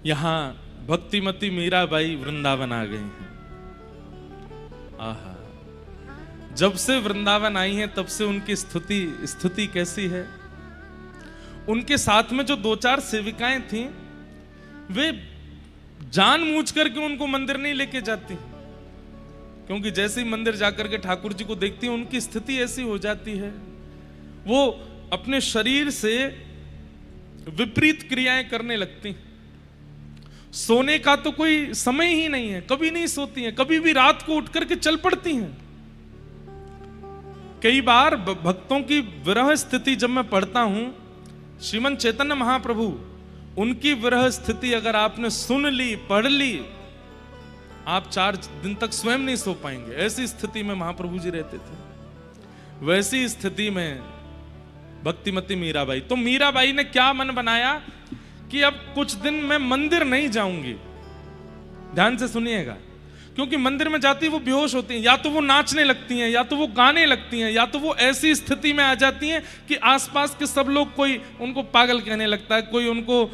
यहाँ भक्तिमती मीराबाई वृंदावन आ गई हैं। आहा, जब से वृंदावन आई हैं तब से उनकी स्तुति कैसी है। उनके साथ में जो 2-4 सेविकाएं थीं, वे जानबूझ करके उनको मंदिर नहीं लेके जाती, क्योंकि जैसे ही मंदिर जाकर के ठाकुर जी को देखती हैं उनकी स्थिति ऐसी हो जाती है, वो अपने शरीर से विपरीत क्रियाएं करने लगती। सोने का तो कोई समय ही नहीं है, कभी नहीं सोती हैं, कभी भी रात को उठ करके चल पड़ती हैं। कई बार भक्तों की विरह स्थिति जब मैं पढ़ता हूं, श्रीमन चैतन्य महाप्रभु, उनकी विरह स्थिति अगर आपने सुन ली, पढ़ ली, आप 4 दिन तक स्वयं नहीं सो पाएंगे। ऐसी स्थिति में महाप्रभु जी रहते थे। वैसी स्थिति में भक्तिमती मीराबाई, तो मीराबाई ने क्या मन बनाया कि अब कुछ दिन मैं मंदिर नहीं जाऊंगी। ध्यान से सुनिएगा, क्योंकि मंदिर में जाती वो बेहोश होती हैं, या तो वो नाचने लगती हैं, या तो वो गाने लगती हैं, या तो वो ऐसी स्थिति में आ जाती हैं कि आसपास के सब लोग, कोई उनको पागल कहने लगता है, कोई उनको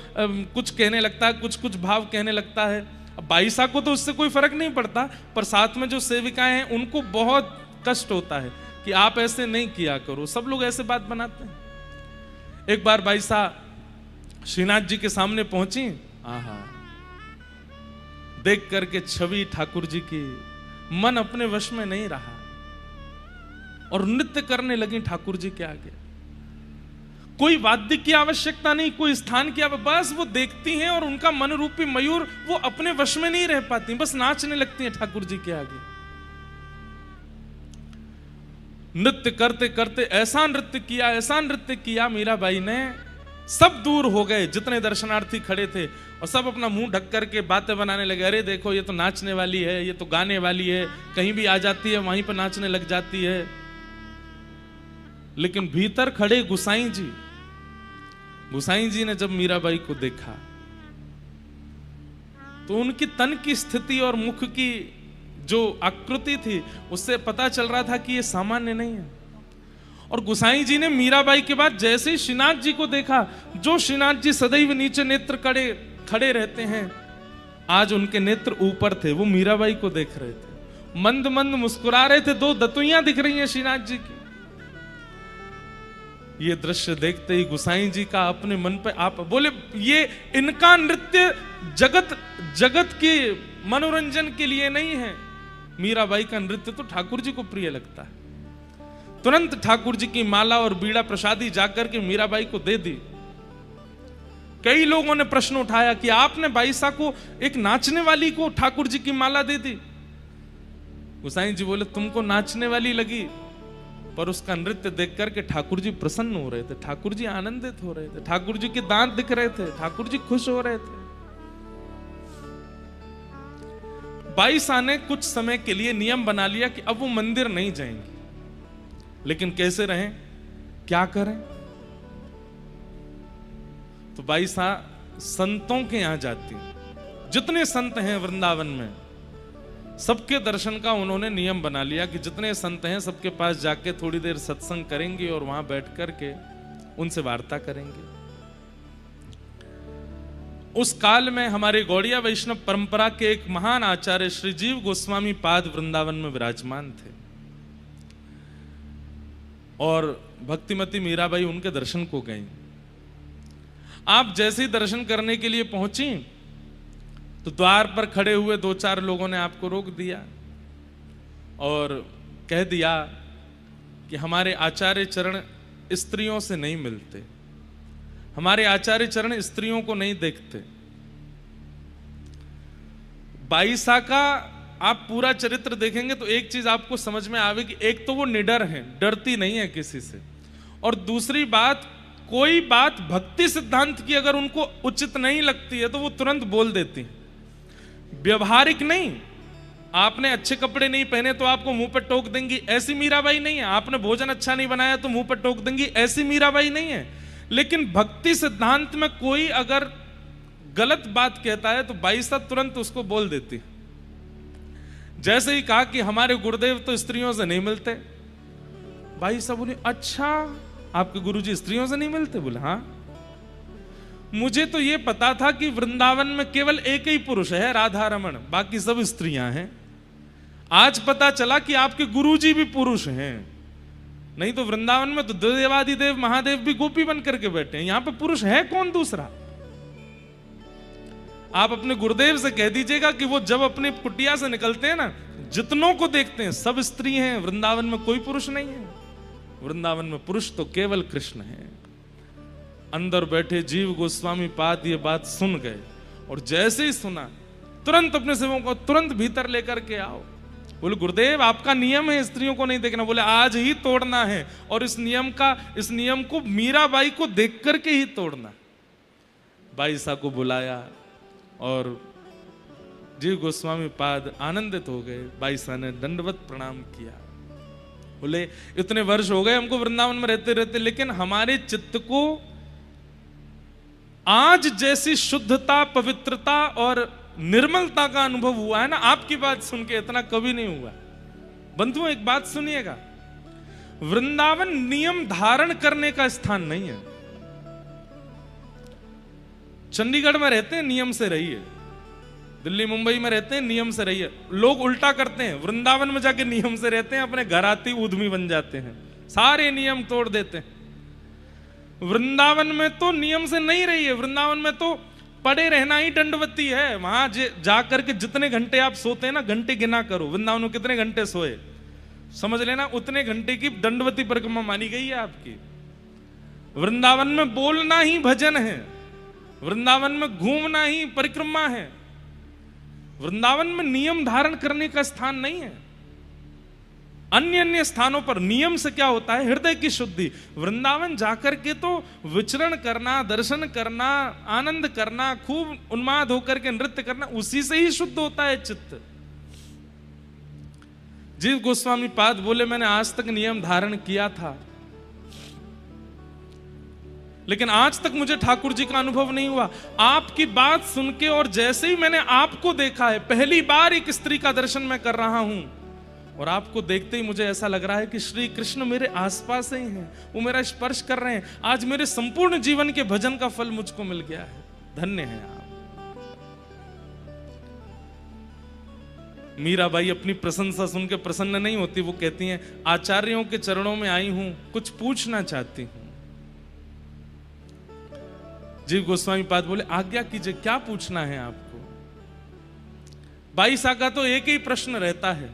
कुछ कहने लगता है, कुछ भाव कहने लगता है। अब बाईसा को तो उससे कोई फर्क नहीं पड़ता, पर साथ में जो सेविकाएं हैं उनको बहुत कष्ट होता है कि आप ऐसे नहीं किया करो। सब लोग ऐसे बात बनाते हैं। एक बार बाईसा श्रीनाथ जी के सामने पहुंची, आहा, देख करके छवि ठाकुर जी की, मन अपने वश में नहीं रहा और नृत्य करने लगी ठाकुर जी के आगे। कोई वाद्य की आवश्यकता नहीं, कोई स्थान की आवश्यकता, बस वो देखती हैं और उनका मन रूपी मयूर वो अपने वश में नहीं रह पाती, बस नाचने लगती हैं ठाकुर जी के आगे। नृत्य करते करते ऐसा नृत्य किया मीराबाई ने, सब दूर हो गए जितने दर्शनार्थी खड़े थे, और सब अपना मुंह ढक करके बातें बनाने लगे। अरे देखो, ये तो नाचने वाली है, ये तो गाने वाली है, कहीं भी आ जाती है वहीं पर नाचने लग जाती है। लेकिन भीतर खड़े गुसाई जी ने जब मीराबाई को देखा तो उनकी तन की स्थिति और मुख की जो आकृति थी उससे पता चल रहा था कि ये सामान्य नहीं है। और गुसाई जी ने मीराबाई के बाद जैसे ही श्रीनाथ जी को देखा, जो श्रीनाथ जी सदैव नीचे नेत्र खड़े रहते हैं, आज उनके नेत्र ऊपर थे, वो मीराबाई को देख रहे थे, मंद मंद मुस्कुरा रहे थे, 2 दतुइयां दिख रही हैं श्रीनाथ जी की। ये दृश्य देखते ही गुसाई जी का अपने मन पे आप बोले, ये इनका नृत्य जगत के मनोरंजन के लिए नहीं है, मीराबाई का नृत्य तो ठाकुर जी को प्रिय लगता है। तुरंत ठाकुर जी की माला और बीड़ा प्रसादी जाकर के मीराबाई को दे दी। कई लोगों ने प्रश्न उठाया कि आपने बाईसा को, एक नाचने वाली को ठाकुर जी की माला दे दी। गुसाई जी बोले, तुमको नाचने वाली लगी, पर उसका नृत्य देख करके ठाकुर जी प्रसन्न हो रहे थे, ठाकुर जी आनंदित हो रहे थे, ठाकुर जी के दांत दिख रहे थे, ठाकुर जी खुश हो रहे थे। बाईसा ने कुछ समय के लिए नियम बना लिया कि अब वो मंदिर नहीं जाएंगे, लेकिन कैसे रहें, क्या करें। तो बाईसा संतों के यहां जाती, जितने संत हैं वृंदावन में सबके दर्शन का उन्होंने नियम बना लिया कि जितने संत हैं सबके पास जाके थोड़ी देर सत्संग करेंगे और वहां बैठ करके उनसे वार्ता करेंगे। उस काल में हमारे गौड़िया वैष्णव परंपरा के एक महान आचार्य श्री जीव गोस्वामी पाद वृंदावन में विराजमान थे, और भक्तिमती मीराबाई उनके दर्शन को गई। आप जैसे ही दर्शन करने के लिए पहुंची तो द्वार पर खड़े हुए 2-4 लोगों ने आपको रोक दिया और कह दिया कि हमारे आचार्य चरण स्त्रियों से नहीं मिलते, हमारे आचार्य चरण स्त्रियों को नहीं देखते। बाईसा का आप पूरा चरित्र देखेंगे तो एक चीज आपको समझ में आवेगी, एक तो वो निडर है, डरती नहीं है किसी से, और दूसरी बात, कोई बात भक्ति सिद्धांत की अगर उनको उचित नहीं लगती है तो वो तुरंत बोल देती है। व्यवहारिक नहीं, आपने अच्छे कपड़े नहीं पहने तो आपको मुंह पर टोक देंगी, ऐसी मीराबाई नहीं है। आपने भोजन अच्छा नहीं बनाया तो मुंह पर टोक देंगी, ऐसी मीराबाई नहीं है। लेकिन भक्ति सिद्धांत में कोई अगर गलत बात कहता है तो बाईसा तुरंत उसको बोल देती। जैसे ही कहा कि हमारे गुरुदेव तो स्त्रियों से नहीं मिलते, बाईसा बोले, अच्छा आपके गुरुजी स्त्रियों से नहीं मिलते? बोले हाँ। मुझे तो ये पता था कि वृंदावन में केवल एक ही पुरुष है, राधा रमण, बाकी सब स्त्रियां हैं। आज पता चला कि आपके गुरुजी भी पुरुष हैं। नहीं तो वृंदावन में तो देवादिदेव महादेव भी गोपी बन करके बैठे हैं, यहां पे पुरुष है कौन दूसरा? आप अपने गुरुदेव से कह दीजिएगा कि वो जब अपने कुटिया से निकलते हैं ना, जितनों को देखते हैं सब स्त्री हैं, वृंदावन में कोई पुरुष नहीं है। वृंदावन में पुरुष तो केवल कृष्ण है। अंदर बैठे जीव गोस्वामी पाद ये बात सुन गए, और जैसे ही सुना तुरंत अपने सेवकों को तुरंत भीतर लेकर के आओ। बोले गुरुदेव आपका नियम है स्त्रियों को नहीं देखना। बोले आज ही तोड़ना है, और इस नियम को मीराबाई को देख करके ही तोड़ना। बाई सा को बुलाया और जीव गोस्वामी पाद आनंदित हो गए। बाई सा ने दंडवत प्रणाम किया। बोले इतने वर्ष हो गए हमको वृंदावन में रहते रहते, लेकिन हमारे चित्त को आज जैसी शुद्धता, पवित्रता और निर्मलता का अनुभव हुआ है ना, आपकी बात सुन के इतना कभी नहीं हुआ। बंधुओं एक बात सुनिएगा, वृंदावन नियम धारण करने का स्थान नहीं है। चंडीगढ़ में रहते हैं नियम से रहिए, दिल्ली मुंबई में रहते हैं नियम से रहिए। लोग उल्टा करते हैं, वृंदावन में जाके नियम से रहते हैं, अपने घर आती उद्यमी बन जाते हैं, सारे नियम तोड़ देते हैं। वृंदावन में तो नियम से नहीं रही है, वृंदावन में तो पड़े रहना ही दंडवती है। वहां जाकर के जितने घंटे आप सोते हैं ना, घंटे गिना करो, वृंदावन में कितने घंटे सोए, समझ लेना उतने घंटे की दंडवती परिक्रमा मानी गई है आपकी। वृंदावन में बोलना ही भजन है, वृंदावन में घूमना ही परिक्रमा है। वृंदावन में नियम धारण करने का स्थान नहीं है। अन्य अन्य स्थानों पर नियम से क्या होता है, हृदय की शुद्धि। वृंदावन जाकर के तो विचरण करना, दर्शन करना, आनंद करना, खूब उन्माद होकर के नृत्य करना, उसी से ही शुद्ध होता है चित्त। जीव गोस्वामी पाद बोले मैंने आज तक नियम धारण किया था, लेकिन आज तक मुझे ठाकुर जी का अनुभव नहीं हुआ। आपकी बात सुन के और जैसे ही मैंने आपको देखा है, पहली बार एक स्त्री का दर्शन मैं कर रहा हूं, और आपको देखते ही मुझे ऐसा लग रहा है कि श्री कृष्ण मेरे आसपास ही हैं, वो मेरा स्पर्श कर रहे हैं। आज मेरे संपूर्ण जीवन के भजन का फल मुझको मिल गया है, धन्य है आप। मीराबाई अपनी प्रशंसा सुन के प्रसन्न नहीं होती, वो कहती हैं आचार्यों के चरणों में आई हूं, कुछ पूछना चाहती हूं। जीव गोस्वामी पाद बोले आज्ञा कीजिए, क्या पूछना है आपको? बाई सा का तो एक ही प्रश्न रहता है,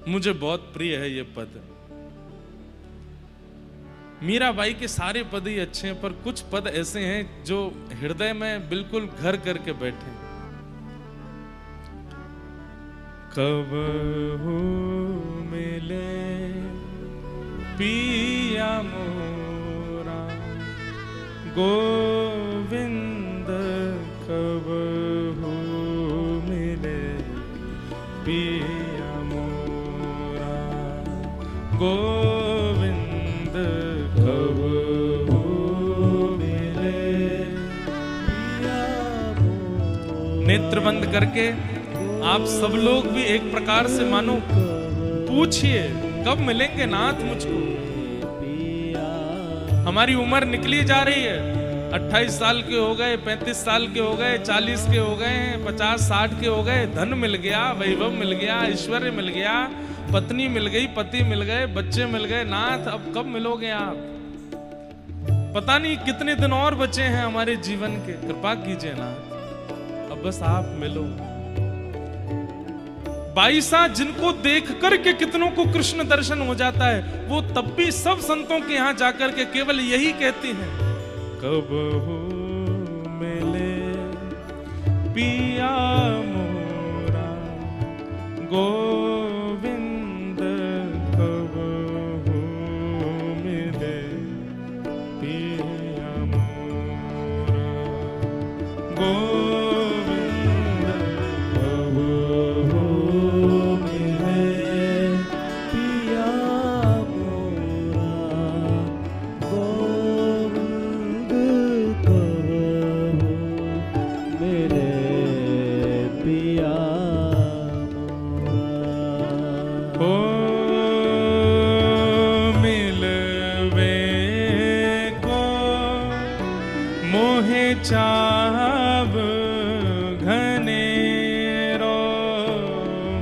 मुझे बहुत प्रिय है ये पद। मीराबाई के सारे पद ही अच्छे हैं, पर कुछ पद ऐसे हैं जो हृदय में बिल्कुल घर करके बैठे। कब हो मिले पिया मोरा गोविंद, कब हो मिले पिया मोरा गोविंद, कब हो मिले पिया मोरा। नेत्र बंद करके आप सब लोग भी एक प्रकार से मानो पूछिए कब मिलेंगे नाथ मुझको। हमारी उम्र निकली जा रही है, 28 साल के हो गए, 35 साल के हो गए, 40 के हो गए, 50-60 के हो गए। धन मिल गया, वैभव मिल गया, ऐश्वर्य मिल गया, पत्नी मिल गई, पति मिल गए, बच्चे मिल गए। नाथ अब कब मिलोगे आप? पता नहीं कितने दिन और बचे हैं हमारे जीवन के, कृपा कीजिए नाथ, अब बस आप मिलो। बाईसा जिनको देख करके कितनों को कृष्ण दर्शन हो जाता है, वो तब भी सब संतों के यहां जाकर के केवल यही कहती हैं, कब हो मिले पिया मोरा गोविंद, कब हो मिले पिया मोरा गोविंद। मोहे चाव घनेरो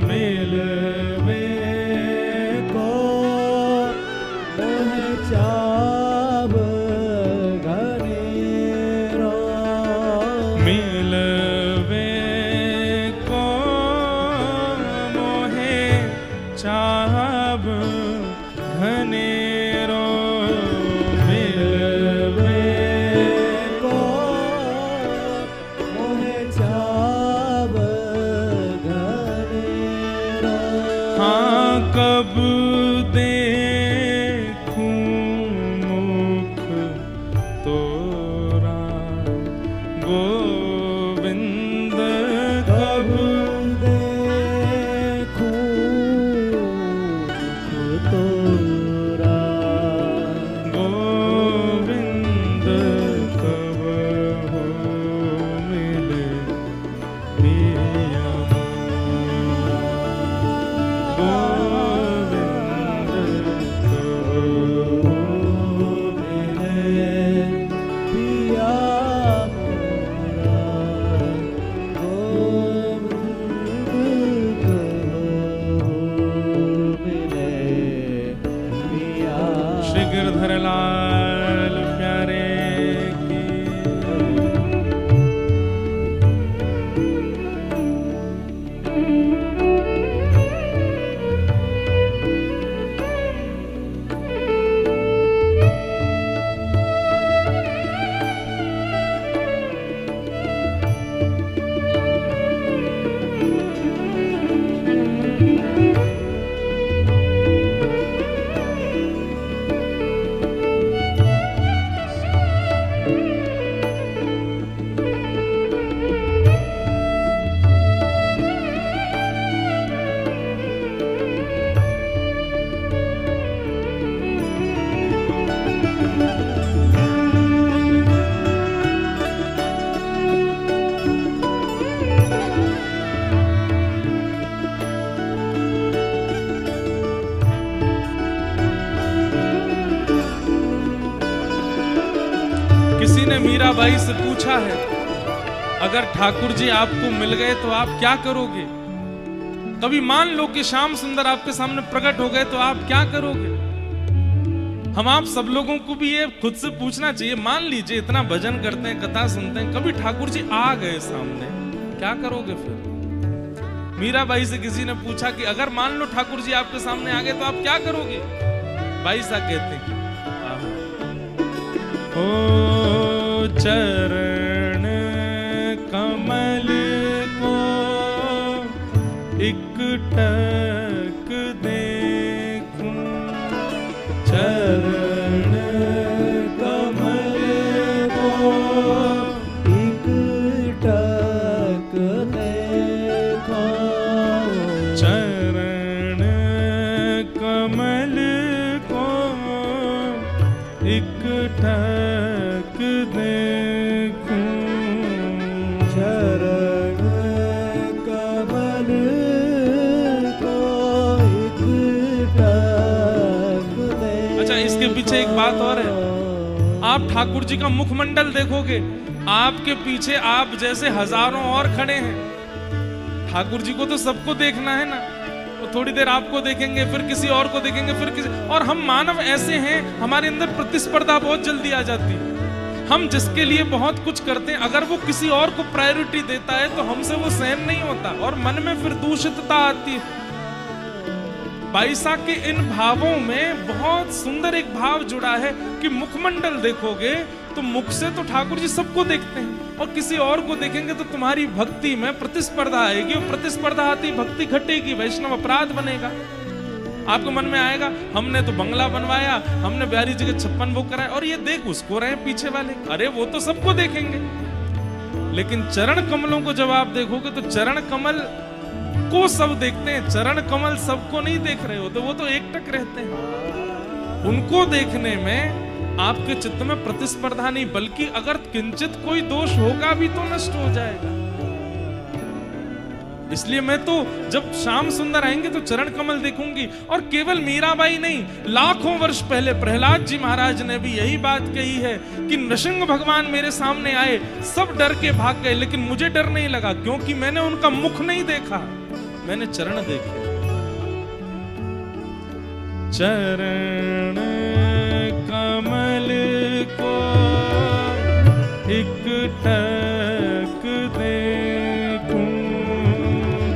मिलवे को मोहे चाव घनेरो मिलवे को मोहे चाव घनेरो मिलवे को मोहे चाव घनेरो हाँ कब देखूं मुख तोरा गोविंद कब देखूं तोरा गोविंद कब हो मिले पिया गोविंद कब हो मिले पिया मोरा गोविंद मिले पिया श्री गिरधर लाल प्यारे की किसी ने मीराबाई से पूछा है अगर ठाकुर जी आपको मिल गए तो आप क्या करोगे। कभी मान लो कि श्याम सुंदर आपके सामने प्रकट हो गए तो आप क्या करोगे। हम आप सब लोगों को भी ये खुद से पूछना चाहिए। मान लीजिए इतना भजन करते हैं, कथा सुनते हैं, कभी ठाकुर जी आ गए सामने, क्या करोगे फिर। मीराबाई से किसी ने पूछा कि अगर मान लो ठाकुर जी आपके सामने आ गए तो आप क्या करोगे। बाई सा कहते हैं ओ चरण कमल को एक टक देखूं। चरण कमल को एक टक देखो। चरण कमल को एक टक देखूं। चरण कमल को एक टक देखो। अच्छा, इसके पीछे एक बात और है। आप ठाकुर जी का मुखमंडल देखोगे, आपके पीछे आप जैसे हजारों और खड़े हैं। ठाकुर जी को तो सबको देखना है ना, तो थोड़ी देर आपको देखेंगे, फिर किसी और को देखेंगे, फिर किसी और। हम मानव ऐसे हैं, हमारे अंदर प्रतिस्पर्धा बहुत जल्दी आ जाती है। हम जिसके लिए बहुत कुछ करते हैं, अगर वो किसी और को प्रायोरिटी देता है तो हमसे वो सहन नहीं होता और मन में फिर दूषितता आती है। बाईसा के इन भावों में बहुत सुंदर एक भाव जुड़ा है कि मुखमंडल देखोगे तो मुख से तो ठाकुर जी सबको देखते हैं, और किसी और को देखेंगे तो तुम्हारी भक्ति में प्रतिस्पर्धा आएगी, और प्रतिस्पर्धा आती भक्ति घटेगी, वैष्णव अपराध बनेगा। आपको मन में आएगा हमने तो बंगला बनवाया, हमने बिहारी जी के 56 वो कराए, और ये देख उसको रहे पीछे वाले, अरे वो तो सबको देखेंगे। लेकिन चरण कमलों को जब आप देखोगे तो चरण कमल को सब देखते हैं, चरण कमल सबको नहीं देख रहे होते, वो तो एकटक रहते हैं। उनको देखने में आपके चित्त में प्रतिस्पर्धा नहीं, बल्कि अगर किंचित कोई दोष होगा भी तो नष्ट हो जाएगा। इसलिए मैं तो जब श्याम सुंदर आएंगे तो चरण कमल देखूंगी। और केवल मीराबाई नहीं, लाखों वर्ष पहले प्रहलाद जी महाराज ने भी यही बात कही है कि नृसिंह भगवान मेरे सामने आए, सब डर के भाग गए, लेकिन मुझे डर नहीं लगा, क्योंकि मैंने उनका मुख नहीं देखा, मैंने चरण देखे। चरण कमल को एक टक देखूं,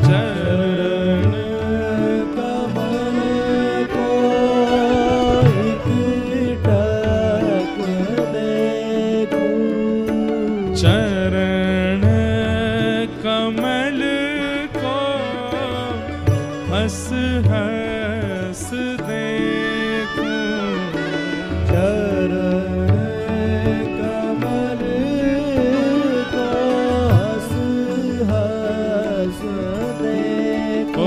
चरण कमल को एक टक देखूं, चरण कमल को हंस हंस देखूं, चरण कमल को हंस हंस देखूं, ओ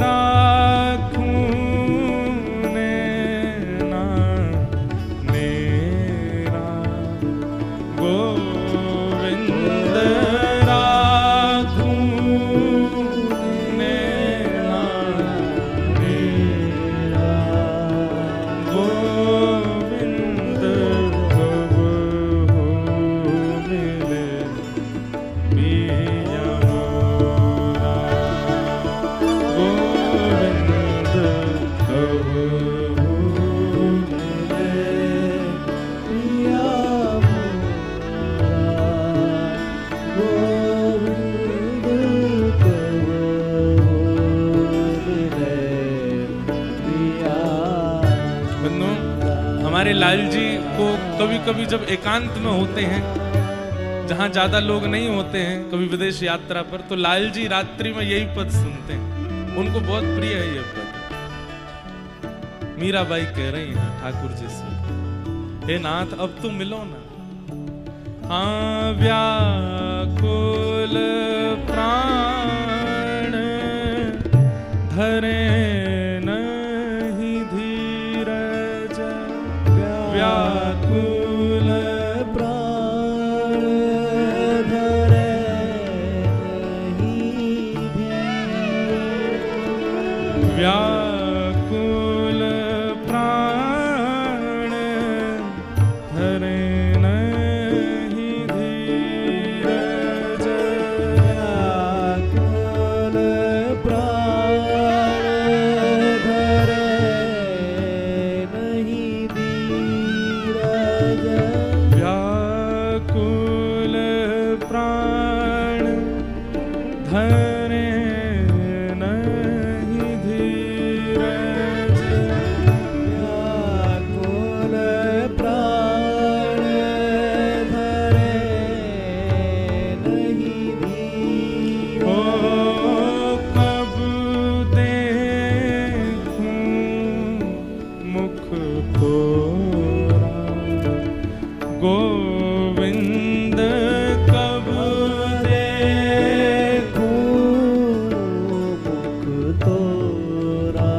राखूं नैना मेरा गोविंद, राखूं नैना मेरा गोविंद, कब हो मिले पिया मोरा, गोविंद कब हो मिले पिया मोरा, गोविंद कब मिले पिया। बंधु, हमारे लाल जी को कभी कभी जब एकांत में होते हैं, जहां ज्यादा लोग नहीं होते हैं, कभी विदेश यात्रा पर, तो लाल जी रात्रि में यही पद सुनते हैं, उनको बहुत प्रिय है ये पद। मीराबाई कह रही हैं ठाकुर जी से, हे नाथ अब तुम मिलो ना। हाँ व्याकुल प्राण धरे नहीं धीरज, व्याकुल प्राण धरे नहीं धीरज, व्याकुल प्राण धरे नहीं धीरज, व्याकुल प्राण धरे नहीं धीरज, व्याकुल प्राण धरे नहीं धीरज, व्याकुल प्राण धरे नहीं धीरज, ओ कब देखूं मुख तोरा, गोविंद कब देखूं मुख तोरा,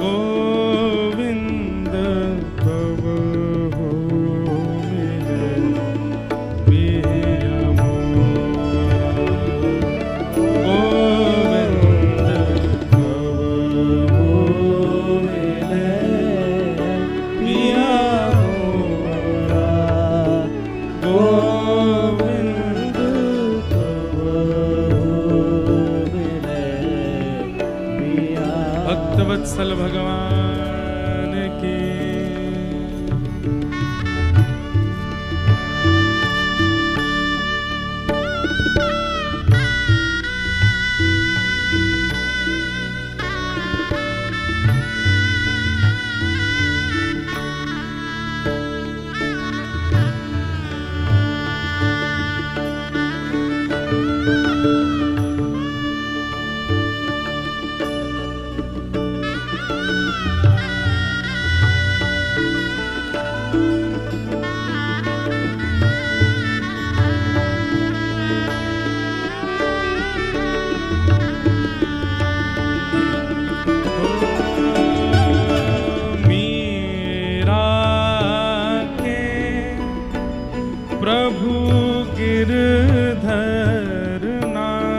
गोविंद कब हो मिले पिया मोरा, गोविंद कब हो मिले पिया मोरा, गोविंद कब मिले पिया। भक्तवत्सल भगवान की। प्रभु गिरधर नाथ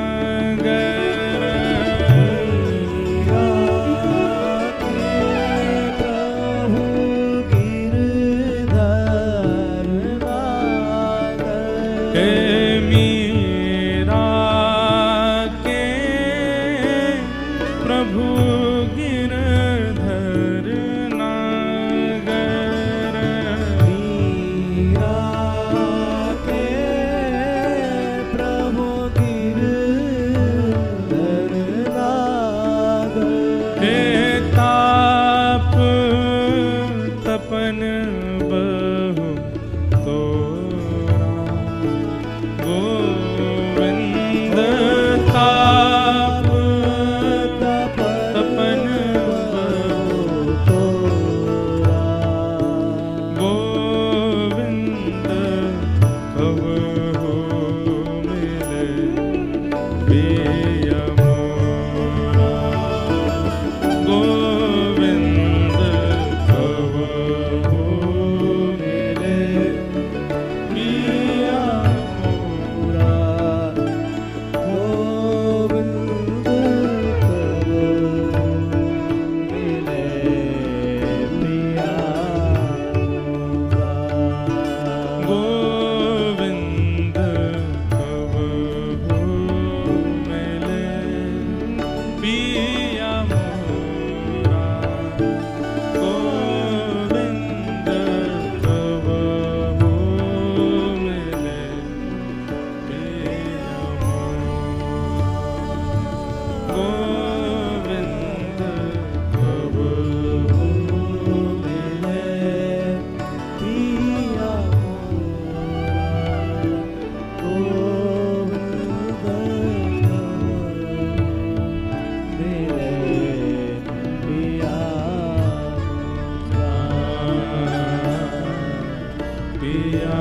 पिया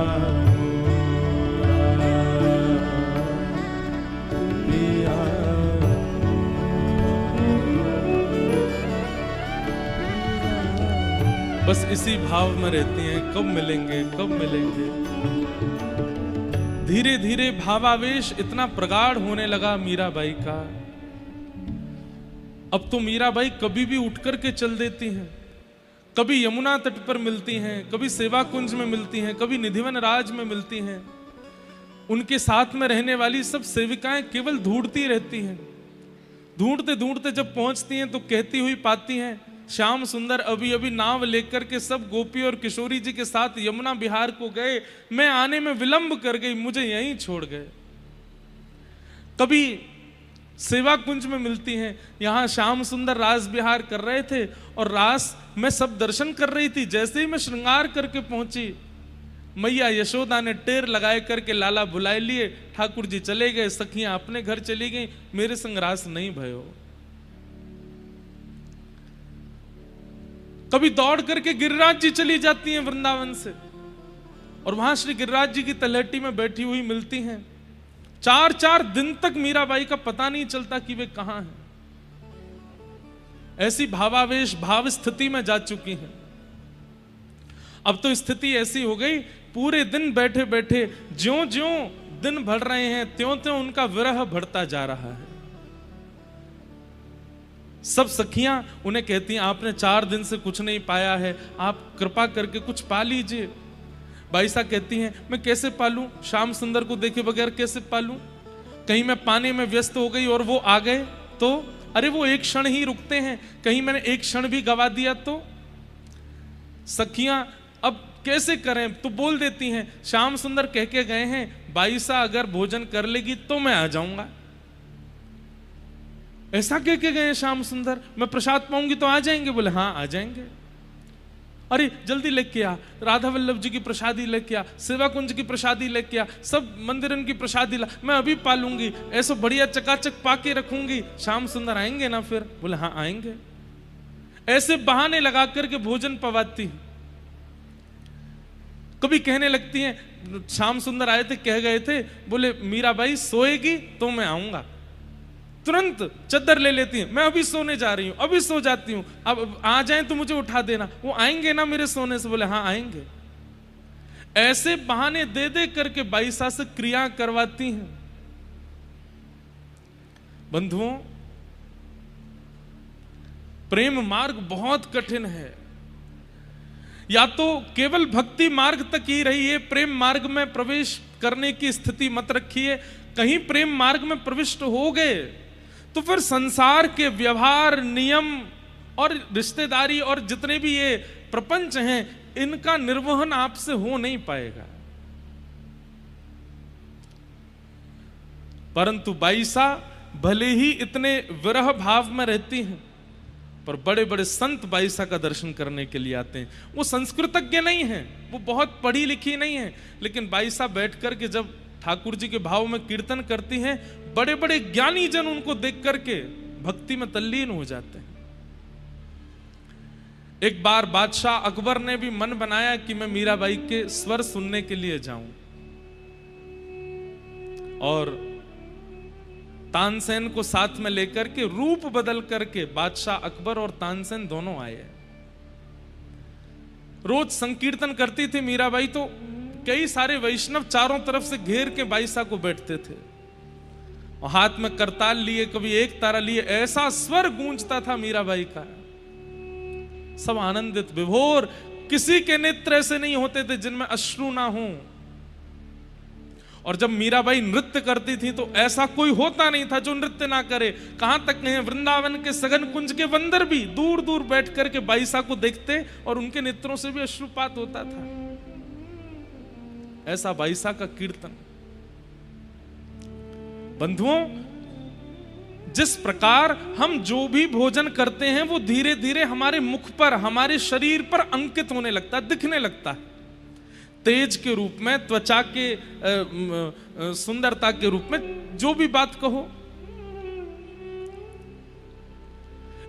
पिया बस इसी भाव में रहती हैं, कब मिलेंगे कब मिलेंगे। धीरे धीरे भावावेश इतना प्रगाढ़ होने लगा मीराबाई का। अब तो मीराबाई कभी भी उठ करके चल देती हैं। कभी यमुना तट पर मिलती हैं, कभी सेवा कुंज में मिलती हैं, कभी निधिवन राज में मिलती हैं। उनके साथ में रहने वाली सब सेविकाएं केवल ढूंढती रहती हैं। ढूंढते ढूंढते जब पहुंचती हैं तो कहती हुई पाती हैं, श्याम सुंदर अभी अभी नाव लेकर के सब गोपी और किशोरी जी के साथ यमुना विहार को गए, मैं आने में विलंब कर गई, मुझे यहीं छोड़ गए। कभी सेवा कुंज में मिलती हैं, यहां श्याम सुंदर रास विहार कर रहे थे और रास में सब दर्शन कर रही थी। जैसे ही मैं श्रृंगार करके पहुंची, मैया यशोदा ने टेर लगाए करके लाला बुलाए लिए, ठाकुर जी चले गए, सखियां अपने घर चली गई, मेरे संग रास नहीं भयो। कभी दौड़ करके गिरिराज जी चली जाती हैं वृंदावन से और वहां श्री गिरिराज जी की तलहटी में बैठी हुई मिलती हैं। 4-4 दिन तक मीराबाई का पता नहीं चलता कि वे कहां हैं। ऐसी भावावेश भाव स्थिति में जा चुकी हैं। अब तो स्थिति ऐसी हो गई, पूरे दिन बैठे बैठे ज्यों ज्यों दिन बढ़ रहे हैं त्यों त्यों उनका विरह बढ़ता जा रहा है। सब सखियां उन्हें कहती हैं, आपने 4 दिन से कुछ नहीं पाया है, आप कृपा करके कुछ पा लीजिए। बाईसा कहती हैं, मैं कैसे पालूं, श्याम सुंदर को देखे बगैर कैसे पालूं। कहीं मैं पाने में व्यस्त हो गई और वो आ गए तो, अरे वो एक क्षण ही रुकते हैं, कहीं मैंने एक क्षण भी गवा दिया तो। सखियां अब कैसे करें, तो बोल देती हैं, श्याम सुंदर कह के गए हैं बाईसा अगर भोजन कर लेगी तो मैं आ जाऊंगा। ऐसा कह के गए श्याम सुंदर, मैं प्रसाद पाऊंगी तो आ जाएंगे। बोले हाँ आ जाएंगे। अरे जल्दी लेके आ, राधा वल्लभ जी की प्रसादी लेके आ, सेवा कुंज की प्रसादी लेके आ, सब मंदिरन की प्रसादी ला, मैं अभी पालूंगी, ऐसा बढ़िया चकाचक पाके रखूंगी। श्याम सुंदर आएंगे ना फिर। बोले हाँ आएंगे। ऐसे बहाने लगा करके भोजन पवाती। कभी कहने लगती हैं, श्याम सुंदर आए थे कह गए थे, बोले मीराबाई सोएगी तो मैं आऊंगा। तुरंत चद्दर ले लेती हैं, मैं अभी सोने जा रही हूं, अभी सो जाती हूं, अब आ जाएं तो मुझे उठा देना। वो आएंगे ना मेरे सोने से। बोले हाँ आएंगे। ऐसे बहाने दे दे करके बाईसा से क्रिया करवाती हैं। बंधुओं, प्रेम मार्ग बहुत कठिन है। या तो केवल भक्ति मार्ग तक ही रहिए, प्रेम मार्ग में प्रवेश करने की स्थिति मत रखिए। कहीं प्रेम मार्ग में प्रविष्ट हो गए तो फिर संसार के व्यवहार, नियम और रिश्तेदारी और जितने भी ये प्रपंच हैं, इनका निर्वहन आपसे हो नहीं पाएगा। परंतु बाईसा भले ही इतने विरह भाव में रहती हैं, पर बड़े बड़े संत बाईसा का दर्शन करने के लिए आते हैं। वो संस्कृतज्ञ नहीं है, वो बहुत पढ़ी लिखी नहीं है, लेकिन बाईसा बैठ करके जब ठाकुर जी के भाव में कीर्तन करती हैं, बड़े बड़े ज्ञानी जन उनको देख करके भक्ति में तल्लीन हो जाते हैं। एक बार बादशाह अकबर ने भी मन बनाया कि मैं मीराबाई के स्वर सुनने के लिए जाऊं, और तानसेन को साथ में लेकर के रूप बदल करके बादशाह अकबर और तानसेन दोनों आए। रोज संकीर्तन करती थी मीराबाई, तो कई सारे वैष्णव चारों तरफ से घेर के बाईसा को बैठते थे और हाथ में करताल लिए, कभी एक तारा लिए, ऐसा स्वर गूंजता था मीराबाई का। सब आनंदित विभोर, किसी के नेत्र ऐसे नहीं होते थे जिनमें अश्रु ना हो। और जब मीराबाई नृत्य करती थी तो ऐसा कोई होता नहीं था जो नृत्य ना करे। कहां तक कहें, वृंदावन के सघन कुंज के बंदर भी दूर दूर बैठ करके बाईसा को देखते और उनके नेत्रों से भी अश्रुपात होता था। ऐसा बाईसा का कीर्तन। बंधुओं, जिस प्रकार हम जो भी भोजन करते हैं वो धीरे धीरे हमारे मुख पर, हमारे शरीर पर अंकित होने लगता है, दिखने लगता है, तेज के रूप में, त्वचा के सुंदरता के रूप में, जो भी बात कहो।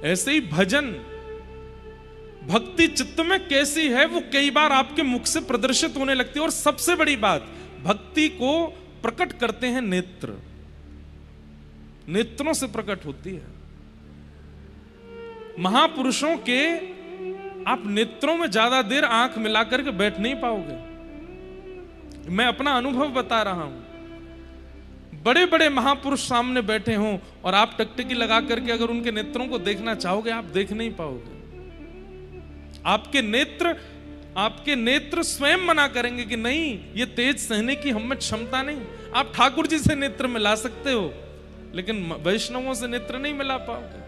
ऐसे ही भजन, भक्ति चित्त में कैसी है वो कई बार आपके मुख से प्रदर्शित होने लगती है। और सबसे बड़ी बात, भक्ति को प्रकट करते हैं नेत्र, नेत्रों से प्रकट होती है। महापुरुषों के आप नेत्रों में ज्यादा देर आंख मिलाकर के बैठ नहीं पाओगे। मैं अपना अनुभव बता रहा हूं। बड़े बड़े महापुरुष सामने बैठे हों और आप टकटकी लगा करके अगर उनके नेत्रों को देखना चाहोगे, आप देख नहीं पाओगे। आपके नेत्र स्वयं मना करेंगे कि नहीं, ये तेज सहने की हम में क्षमता नहीं। आप ठाकुर जी से नेत्र मिला सकते हो, लेकिन वैष्णवों से नेत्र नहीं मिला पाओगे।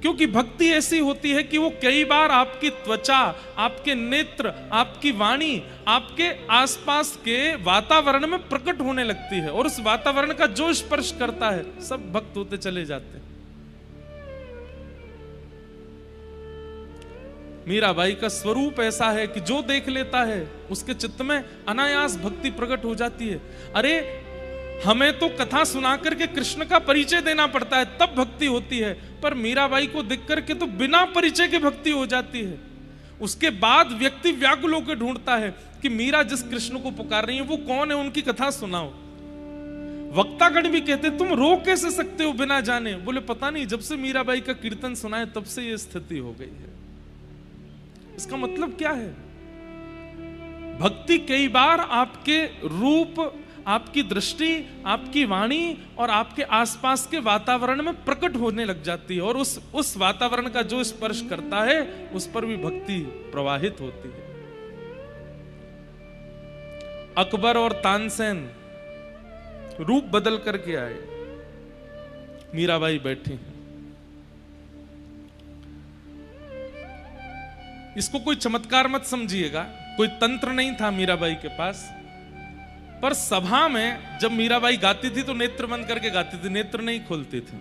क्योंकि भक्ति ऐसी होती है कि वो कई बार आपकी त्वचा, आपके नेत्र, आपकी वाणी, आपके आसपास के वातावरण में प्रकट होने लगती है। और उस वातावरण का जो स्पर्श करता है, सब भक्त होते चले जाते हैं। मीराबाई का स्वरूप ऐसा है कि जो देख लेता है उसके चित्त में अनायास भक्ति प्रकट हो जाती है। अरे हमें तो कथा सुना करके कृष्ण का परिचय देना पड़ता है, तब भक्ति होती है। पर मीराबाई को देख करके तो बिना परिचय के भक्ति हो जाती है। उसके बाद व्यक्ति व्याकुल होकर ढूंढता है कि मीरा जिस कृष्ण को पुकार रही है वो कौन है, उनकी कथा सुनाओ। वक्तागण भी कहते तुम रो कैसे सकते हो बिना जाने? बोले पता नहीं, जब से मीराबाई का कीर्तन सुना है तब से ये स्थिति हो गई है। इसका मतलब क्या है? भक्ति कई बार आपके रूप, आपकी दृष्टि, आपकी वाणी और आपके आसपास के वातावरण में प्रकट होने लग जाती है। और उस वातावरण का जो स्पर्श करता है उस पर भी भक्ति प्रवाहित होती है। अकबर और तानसेन रूप बदल करके आए, मीराबाई बैठी हैं। इसको कोई चमत्कार मत समझिएगा, कोई तंत्र नहीं था मीराबाई के पास। पर सभा में जब मीराबाई गाती थी तो नेत्र बंद करके गाती थी, नेत्र नहीं खोलती थी,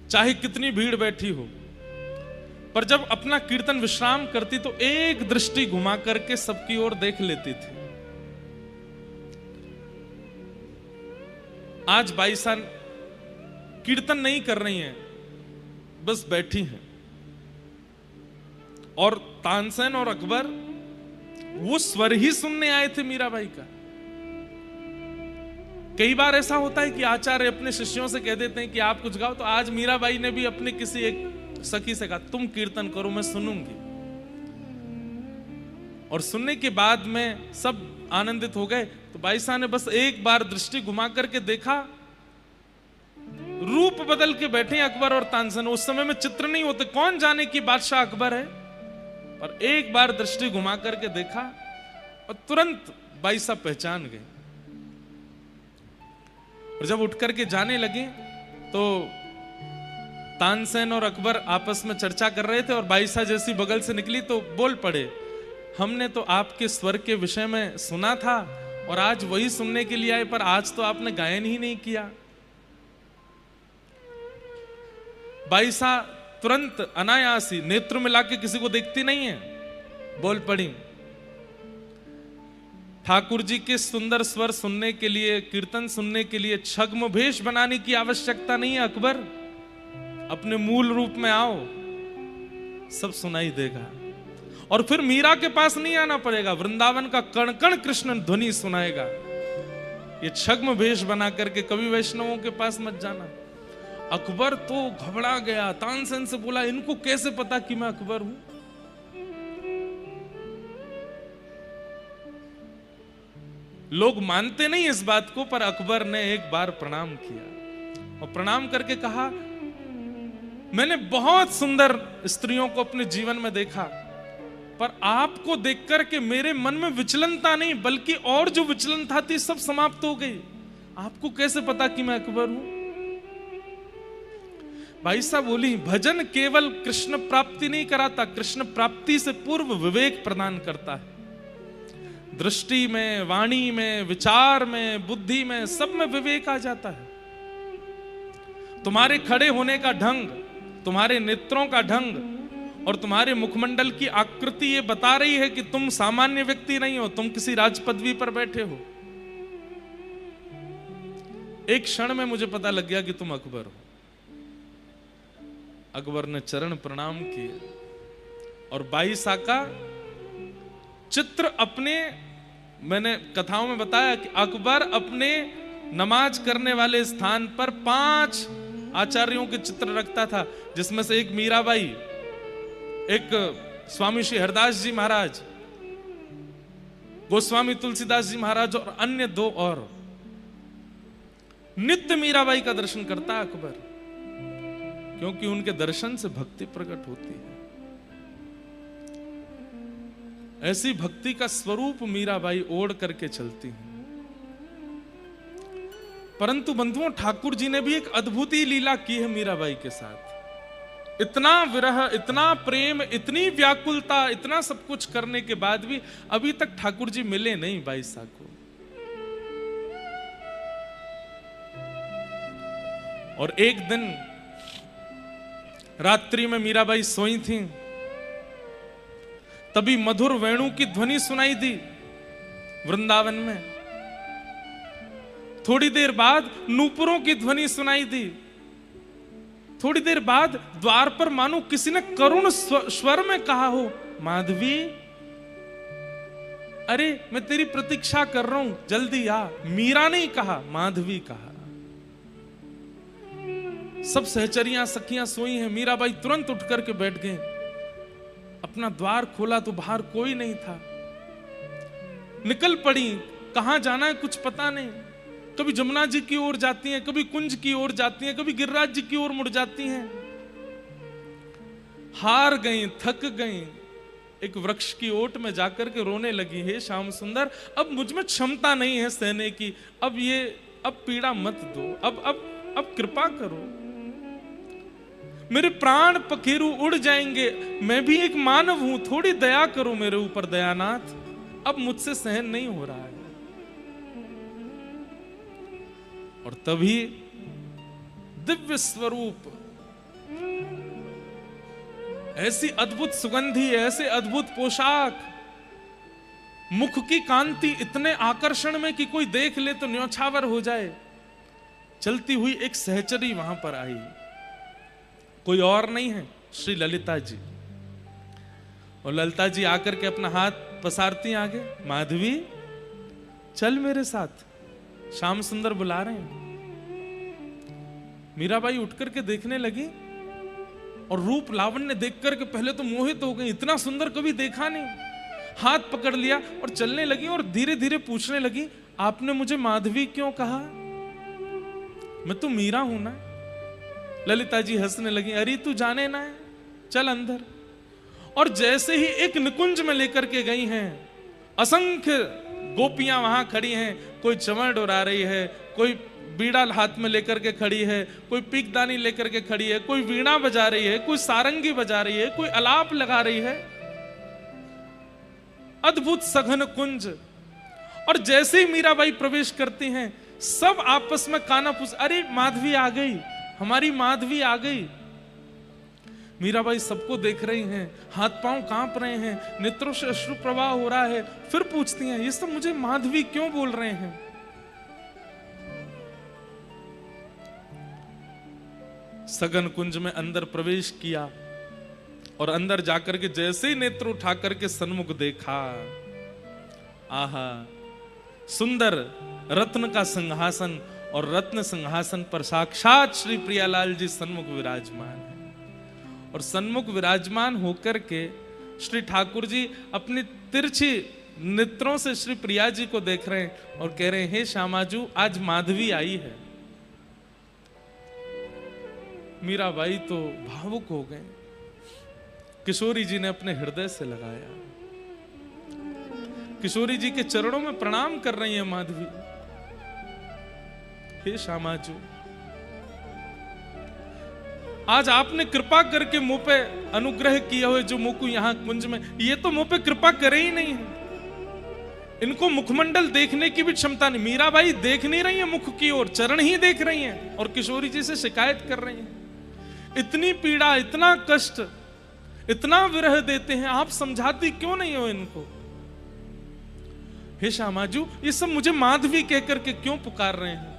चाहे कितनी भीड़ बैठी हो। पर जब अपना कीर्तन विश्राम करती तो एक दृष्टि घुमा करके सबकी ओर देख लेती थी। आज बाईसा कीर्तन नहीं कर रही हैं, बस बैठी हैं। और तानसेन और अकबर वो स्वर ही सुनने आए थे मीराबाई का। कई बार ऐसा होता है कि आचार्य अपने शिष्यों से कह देते हैं कि आप कुछ गाओ, तो आज मीराबाई ने भी अपने किसी एक सखी से कहा तुम कीर्तन करो, मैं सुनूंगी। और सुनने के बाद में सब आनंदित हो गए। तो बाईसा ने बस एक बार दृष्टि घुमा करके देखा, रूप बदल के बैठे अकबर और तानसेन। उस समय में चित्र नहीं होते, कौन जाने कि बादशाह अकबर है, पर एक बार दृष्टि घुमा करके देखा और तुरंत बाईसा पहचान गए। और जब उठ करके जाने लगे तो तानसेन और अकबर आपस में चर्चा कर रहे थे और बाईसा जैसी बगल से निकली तो बोल पड़े, हमने तो आपके स्वर के विषय में सुना था और आज वही सुनने के लिए आए, पर आज तो आपने गायन ही नहीं किया। बाईसा तुरंत अनायासी नेत्र मिला के किसी को देखती नहीं है, बोल पड़ी, ठाकुर जी के सुंदर स्वर सुनने के लिए, कीर्तन सुनने के लिए छद्म भेष बनाने की आवश्यकता नहीं है अकबर, अपने मूल रूप में आओ, सब सुनाई देगा। और फिर मीरा के पास नहीं आना पड़ेगा, वृंदावन का कण कण कृष्ण ध्वनि सुनाएगा। ये छद्म भेष बना करके कभी वैष्णवों के पास मत जाना। अकबर तो घबरा गया, तानसेन से बोला इनको कैसे पता कि मैं अकबर हूं? लोग मानते नहीं इस बात को, पर अकबर ने एक बार प्रणाम किया और प्रणाम करके कहा मैंने बहुत सुंदर स्त्रियों को अपने जीवन में देखा, पर आपको देख करके मेरे मन में विचलनता नहीं बल्कि और जो विचलनता थी सब समाप्त हो गई। आपको कैसे पता कि मैं अकबर हूं? बाईसा बोली भजन केवल कृष्ण प्राप्ति नहीं कराता, कृष्ण प्राप्ति से पूर्व विवेक प्रदान करता है। दृष्टि में, वाणी में, विचार में, बुद्धि में, सब में विवेक आ जाता है। तुम्हारे खड़े होने का ढंग, तुम्हारे नेत्रों का ढंग और तुम्हारे मुखमंडल की आकृति ये बता रही है कि तुम सामान्य व्यक्ति नहीं हो, तुम किसी राजपदवी पर बैठे हो। एक क्षण में मुझे पता लग गया कि तुम अकबर हो। अकबर ने चरण प्रणाम किए और 22 का चित्र अपने, मैंने कथाओं में बताया कि अकबर अपने नमाज करने वाले स्थान पर 5 आचार्यों के चित्र रखता था, जिसमें से एक मीराबाई, एक स्वामी श्री हरदास जी महाराज, गोस्वामी तुलसीदास जी महाराज और अन्य 2 और। नित्य मीराबाई का दर्शन करता अकबर, क्योंकि उनके दर्शन से भक्ति प्रकट होती है। ऐसी भक्ति का स्वरूप मीराबाई ओढ़ करके चलती हैं। परंतु बंधुओं, ठाकुर जी ने भी एक अद्भुत ही लीला की है मीराबाई के साथ। इतना विरह, इतना प्रेम, इतनी व्याकुलता, इतना सब कुछ करने के बाद भी अभी तक ठाकुर जी मिले नहीं 22 को। और एक दिन रात्रि में मीराबाई सोई थी, तभी मधुर वेणु की ध्वनि सुनाई दी वृंदावन में। थोड़ी देर बाद नूपुरों की ध्वनि सुनाई दी। थोड़ी देर बाद द्वार पर मानो किसी ने करुण स्वर में कहा हो, माधवी, अरे मैं तेरी प्रतीक्षा कर रहा हूं, जल्दी आ। मीरा नहीं कहा, माधवी कहा। सब सहचरियां सखियां सोई हैं। मीराबाई तुरंत उठ करके बैठ गई। अपना द्वार खोला तो बाहर कोई नहीं था। निकल पड़ी, कहां जाना है कुछ पता नहीं। कभी जमुना जी की ओर जाती हैं, कभी कुंज की ओर जाती हैं, कभी गिरिराज जी की ओर मुड़ जाती हैं। हार गई, थक गई। एक वृक्ष की ओट में जाकर के रोने लगी, हे श्याम सुंदर, अब मुझ में क्षमता नहीं है सहने की। अब पीड़ा मत दो, अब कृपा करो। मेरे प्राण पखेरु उड़ जाएंगे, मैं भी एक मानव हूं, थोड़ी दया करो मेरे ऊपर दयानाथ, अब मुझसे सहन नहीं हो रहा है। और तभी दिव्य स्वरूप, ऐसी अद्भुत सुगंधी, ऐसे अद्भुत पोशाक, मुख की कांति इतने आकर्षण में कि कोई देख ले तो न्योछावर हो जाए। चलती हुई एक सहचरी वहां पर आई। कोई और नहीं है, श्री ललिता जी। और ललिता जी आकर के अपना हाथ पसारती आगे, माधवी चल मेरे साथ, श्याम सुंदर बुला रहे हैं। मीराबाई उठ करके देखने लगी और रूप लावण्य देख करके पहले तो मोहित हो गई, इतना सुंदर कभी देखा नहीं। हाथ पकड़ लिया और चलने लगी और धीरे धीरे पूछने लगी, आपने मुझे माधवी क्यों कहा? मैं तो मीरा हूं ना। ललिता जी हंसने लगी, अरे तू जाने ना है, चल अंदर। और जैसे ही एक निकुंज में लेकर के गई हैं, असंख्य गोपियां वहां खड़ी हैं। कोई चमड़ डोरा रही है, कोई बीड़ा हाथ में लेकर के खड़ी है, कोई पीकदानी लेकर के खड़ी है, कोई वीणा बजा रही है, कोई सारंगी बजा रही है, कोई अलाप लगा रही है। अद्भुत सघन कुंज। और जैसे ही मीराबाई प्रवेश करती हैं, सब आपस में काना पूछ, अरे माधवी आ गई, हमारी माधवी आ गई। मीराबाई सबको देख रही हैं, हाथ पांव कांप रहे हैं, नेत्रों से अश्रु प्रवाह हो रहा है। फिर पूछती हैं, ये सब मुझे माधवी क्यों बोल रहे हैं? सघन कुंज में अंदर प्रवेश किया और अंदर जाकर के जैसे ही नेत्र उठा करके सन्मुख देखा, आहा, सुंदर रत्न का सिंहासन, और रत्न सिंहासन पर साक्षात श्री प्रियालाल जी सन्मुख विराजमान है। और सन्मुख विराजमान होकर के श्री ठाकुर जी अपनी तिरछी नेत्रों से श्री प्रिया जी को देख रहे हैं और कह रहे हैं, हे श्यामाजू, आज माधवी आई है। मीराबाई तो भावुक हो गए। किशोरी जी ने अपने हृदय से लगाया। किशोरी जी के चरणों में प्रणाम कर रही है माधवी, हे श्यामाजू, आज आपने कृपा करके मुंह पे अनुग्रह किया हुए जो मुकु यहां कुंज में, ये तो मुंह पे कृपा करे ही नहीं है। इनको मुखमंडल देखने की भी क्षमता नहीं। मीराबाई देख नहीं रही है मुख की ओर, चरण ही देख रही हैं और किशोरी जी से शिकायत कर रही हैं। इतनी पीड़ा, इतना कष्ट, इतना विरह देते हैं, आप समझाती क्यों नहीं हो इनको? हे श्यामाजू, ये सब मुझे माधवी कहकर के क्यों पुकार रहे हैं?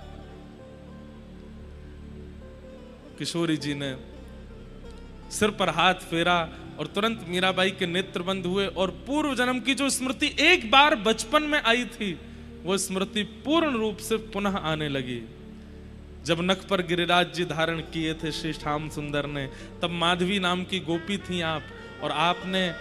किशोरी जी ने सिर पर हाथ फेरा और तुरंत मीराबाई के नेत्र बंद हुए और पूर्व जन्म की जो स्मृति एक बार बचपन में आई थी वो स्मृति पूर्ण रूप से पुनः आने लगी। जब नख पर गिरिराज जी धारण किए थे श्री श्याम सुंदर ने, तब माधवी नाम की गोपी थी आप, और आपने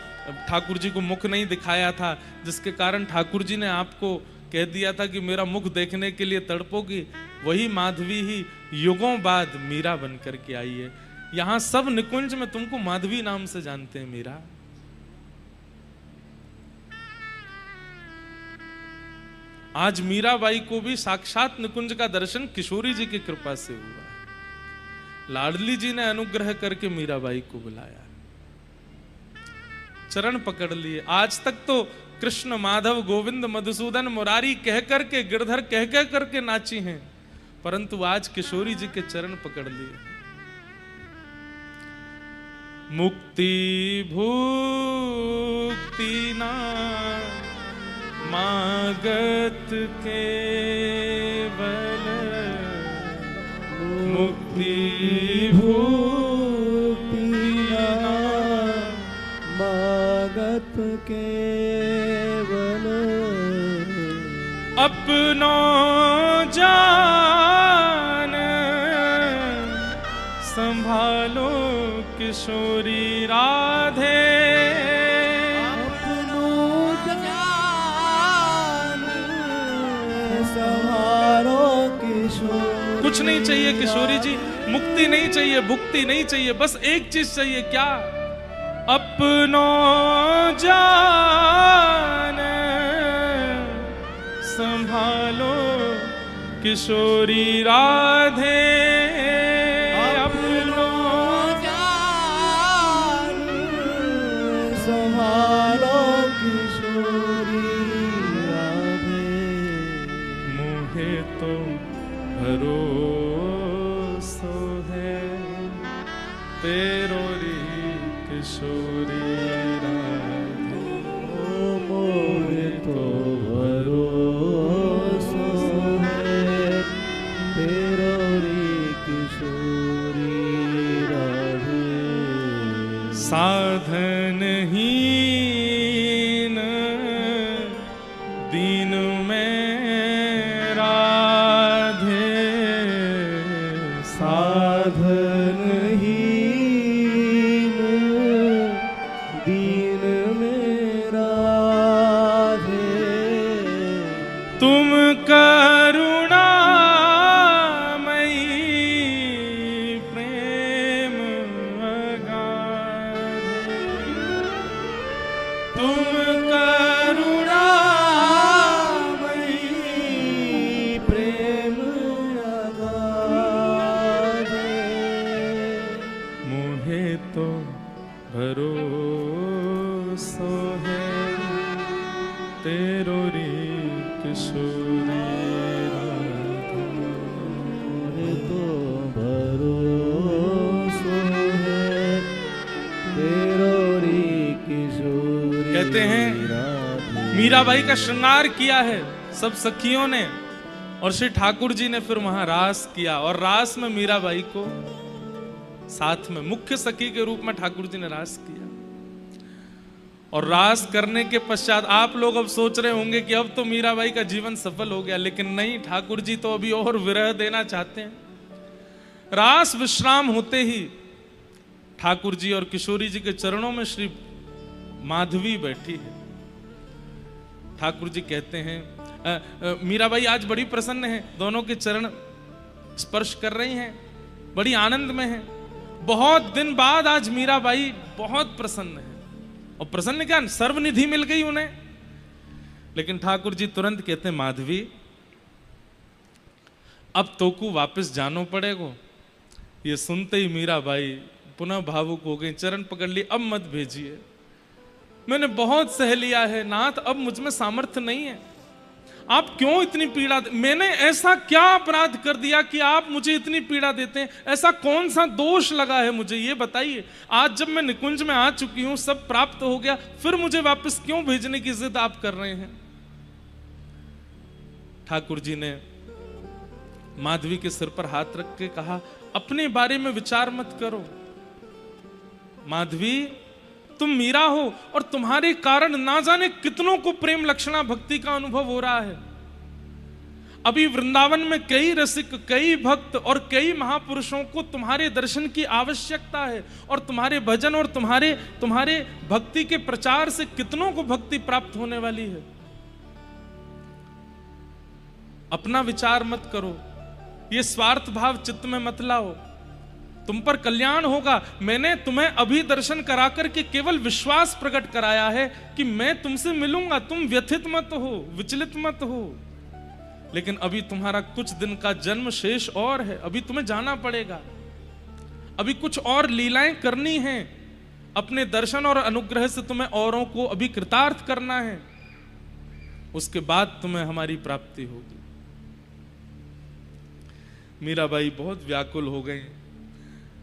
ठाकुर जी को मुख नहीं दिखाया था, जिसके कारण ठाकुर जी ने आपको कह दिया था कि मेरा मुख देखने के लिए तड़पोगी। वही माधवी ही युगों बाद मीरा बन करके आई है। यहां सब निकुंज में तुमको माधवी नाम से जानते हैं मीरा। आज मीराबाई को भी साक्षात निकुंज का दर्शन किशोरी जी की कृपा से हुआ। लाडली जी ने अनुग्रह करके मीराबाई को बुलाया, चरण पकड़ लिए। आज तक तो कृष्ण माधव गोविंद मधुसूदन मुरारी कह करके, गिरधर कह कह करके नाची हैं, परंतु आज किशोरी जी के चरण पकड़ लिए। मुक्ति भुक्ति ना मागत केवल, मुक्ति भुक्ति ना मागत केवल, अपनो जान संभालो किशोरी राधे। अपनो जान संभालो किशोरी। कुछ नहीं चाहिए किशोरी जी, मुक्ति नहीं चाहिए, भुक्ति नहीं चाहिए, बस एक चीज चाहिए। क्या? अपनो जान संभालो किशोरी राधे। अपनो जान संभालो किशोरी राधे। मुझे तो भरोसा है तेरो री किशोरी राधे। ओ मोरे तो भरोसा है तेरो रे किशोरी राधे। साधनहीन दीन में राधे, साधनहीन दीन में राधे। तुम करुणामयी प्रेम अगाधे, तुम करुणामयी प्रेम अगाधे। मुझे तो भरोसा है तेरो री किशोरी राधे। मुझे तो भरोसा है तेरो रे किशोरी कहते हैं राधे। मीराबाई का श्रृंगार किया है सब सखियों ने, और श्री ठाकुर जी ने फिर वहां रास किया, और रास में मीराबाई को साथ में मुख्य सखी के रूप में ठाकुर जी ने रास किया। और रास करने के पश्चात आप लोग अब सोच रहे होंगे कि अब तो मीराबाई का जीवन सफल हो गया, लेकिन नहीं, ठाकुर जी तो अभी और विरह देना चाहते हैं। रास विश्राम होते ही ठाकुर जी और किशोरी जी के चरणों में श्री माधवी बैठी है। ठाकुर जी कहते हैं मीराबाई आज बड़ी प्रसन्न है, दोनों के चरण स्पर्श कर रही हैं, बड़ी आनंद में है। बहुत दिन बाद आज मीराबाई बहुत प्रसन्न है, और प्रसन्न क्या, सर्वनिधि मिल गई उन्हें। लेकिन ठाकुर जी तुरंत कहते हैं माधवी अब तोकू वापस जानो पड़ेगो। ये सुनते ही मीराबाई पुनः भावुक हो गई, चरण पकड़ ली, अब मत भेजिए, मैंने बहुत सह लिया है नाथ, अब मुझ में सामर्थ्य नहीं है, आप क्यों इतनी पीड़ा मैंने ऐसा क्या अपराध कर दिया कि आप मुझे इतनी पीड़ा देते हैं? ऐसा कौन सा दोष लगा है मुझे, ये बताइए। आज जब मैं निकुंज में आ चुकी हूं, सब प्राप्त हो गया, फिर मुझे वापस क्यों भेजने की जिद आप कर रहे हैं? ठाकुर जी ने माधवी के सिर पर हाथ रख के कहा, अपने बारे में विचार मत करो, माधवी तुम मीरा हो और तुम्हारे कारण ना जाने कितनों को प्रेम लक्षणा भक्ति का अनुभव हो रहा है। अभी वृंदावन में कई रसिक, कई भक्त और कई महापुरुषों को तुम्हारे दर्शन की आवश्यकता है और तुम्हारे भजन और तुम्हारे भक्ति के प्रचार से कितनों को भक्ति प्राप्त होने वाली है। अपना विचार मत करो, ये स्वार्थ भाव चित्त में मत लाओ, तुम पर कल्याण होगा। मैंने तुम्हें अभी दर्शन कराकर के केवल विश्वास प्रकट कराया है कि मैं तुमसे मिलूंगा, तुम व्यथित मत हो, विचलित मत हो। लेकिन अभी तुम्हारा कुछ दिन का जन्म शेष और है, अभी तुम्हें जाना पड़ेगा, अभी कुछ और लीलाएं करनी हैं, अपने दर्शन और अनुग्रह से तुम्हें औरों को अभी कृतार्थ करना है, उसके बाद तुम्हें हमारी प्राप्ति होगी। मीराबाई बहुत व्याकुल हो गई।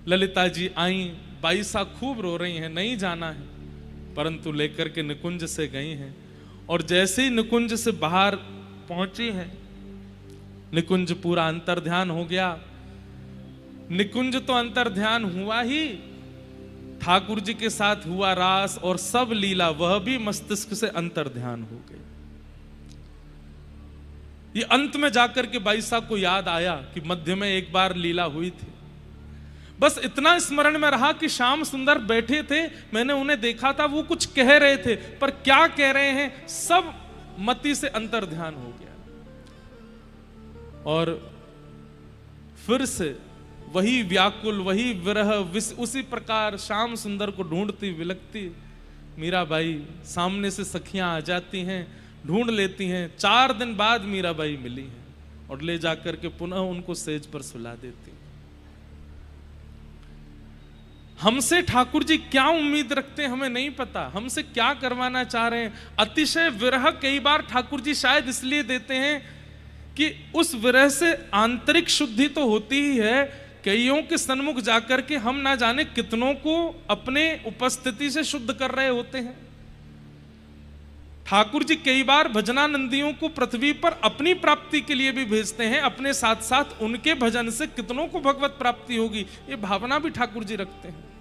ललिता जी आई, बाईसा खूब रो रही हैं, नहीं जाना है, परंतु लेकर के निकुंज से गई हैं। और जैसे ही निकुंज से बाहर पहुंची हैं, निकुंज पूरा अंतर्ध्यान हो गया। निकुंज तो अंतर्ध्यान हुआ ही, ठाकुर जी के साथ हुआ रास और सब लीला वह भी मस्तिष्क से अंतर्ध्यान हो गई। ये अंत में जाकर के बाई साहब को याद आया कि मध्य में एक बार लीला हुई थी। बस इतना स्मरण में रहा कि श्याम सुंदर बैठे थे, मैंने उन्हें देखा था, वो कुछ कह रहे थे, पर क्या कह रहे हैं सब मति से अंतर्ध्यान हो गया। और फिर से वही व्याकुल, वही विरह, उसी प्रकार श्याम सुंदर को ढूंढती विलकती मीराबाई, सामने से सखियां आ जाती हैं, ढूंढ लेती हैं। 4 दिन बाद मीराबाई मिली हैं और ले जाकर के पुनः उनको सेज पर सुला देती। हमसे ठाकुर जी क्या उम्मीद रखते हैं हमें नहीं पता, हमसे क्या करवाना चाह रहे हैं। अतिशय विरह कई बार ठाकुर जी शायद इसलिए देते हैं कि उस विरह से आंतरिक शुद्धि तो होती ही है, कईयों के सन्मुख जाकर के हम ना जाने कितनों को अपने उपस्थिति से शुद्ध कर रहे होते हैं। ठाकुर जी कई बार भजनानंदियों को पृथ्वी पर अपनी प्राप्ति के लिए भी भेजते हैं, अपने साथ साथ उनके भजन से कितनों को भगवत प्राप्ति होगी, ये भावना भी ठाकुर जी रखते हैं।